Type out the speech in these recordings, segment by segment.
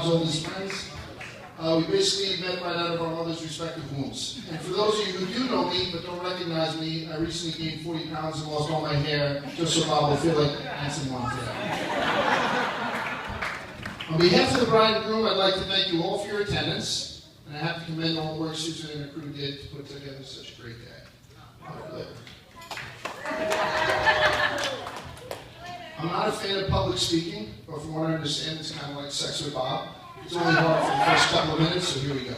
Bob's oldest friends. We basically met right out of our mother's respective wombs. And for those of you who do know me but don't recognize me, I recently gained 40 pounds and lost all my hair just so Bob will feel like dancing on today. On behalf of the bride and groom, I'd like to thank you all for your attendance. And I have to commend all the work Susan and her crew did to put together such a great day. I'm not a fan of public speaking, but from what I understand, it's kind of like sex with Bob. It's only hard for the first couple of minutes, so here we go.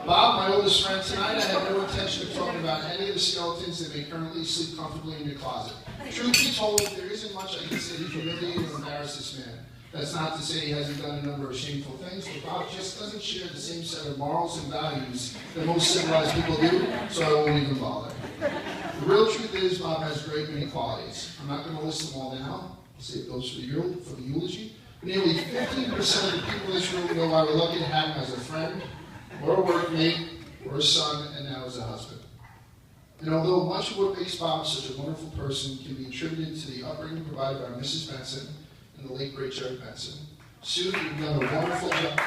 Bob, my oldest friend tonight, I have no intention of talking about any of the skeletons that may currently sleep comfortably in your closet. Truth be told, there isn't much I can say to humiliate or embarrass this man. That's not to say he hasn't done a number of shameful things, but Bob just doesn't share the same set of morals and values that most civilized people do, so I won't even bother. The real truth is, Bob has great many qualities. I'm not going to list them all now. I'll save those for the eulogy. Nearly 15% of the people in this room know I was lucky to have him as a friend, or a workmate, or a son, and now as a husband. And although much of what makes Bob such a wonderful person can be attributed to the upbringing provided by Mrs. Benson and the late great Jerry Benson, Sue, you've done a wonderful job.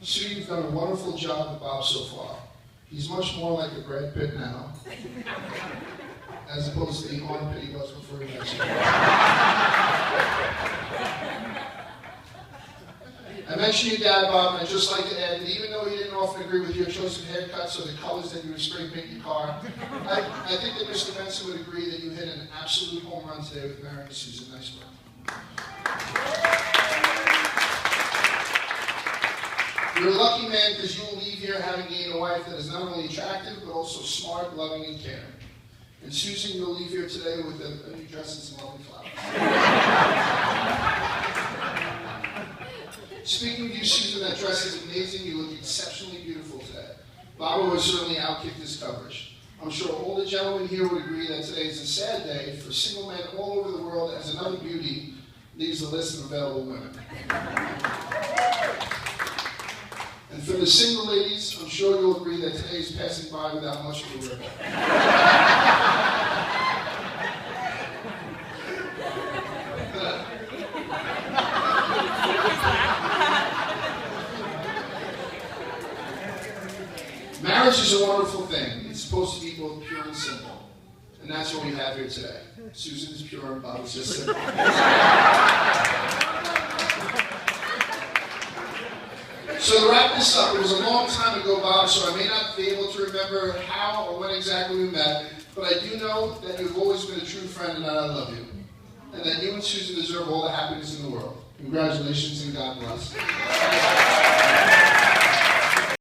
Sue, you've done a wonderful job with Bob so far. He's much more like a Brad Pitt now, as opposed to the armpit he was before he met you. I mentioned your dad, Bob, and I'd just like to add that even though he didn't often agree with your choice of haircuts or the colors that you would spray paint your car, I think that Mr. Benson would agree that you hit an absolute home run today with marrying Susan. Nice work. You're a lucky man because you will leave here having gained a wife that is not only attractive, but also smart, loving, and caring. And Susan, you'll leave here today with a new dress and some lovely flowers. Speaking of you, Susan, that dress is amazing. You look exceptionally beautiful today. Barbara would certainly outkick this coverage. I'm sure all the gentlemen here would agree that today is a sad day for single men all over the world, as another beauty leaves the list of available women. And for the single ladies, I'm sure you'll agree that today is passing by without much of a ripple. Marriage is a wonderful thing. It's supposed to be both pure and simple. And that's what we have here today. Susan is pure and Bob is just simple. So to wrap this up, it was a long time ago, Bob, so I may not be able to remember how or when exactly we met, but I do know that you've always been a true friend and that I love you. And that you and Susan deserve all the happiness in the world. Congratulations and God bless.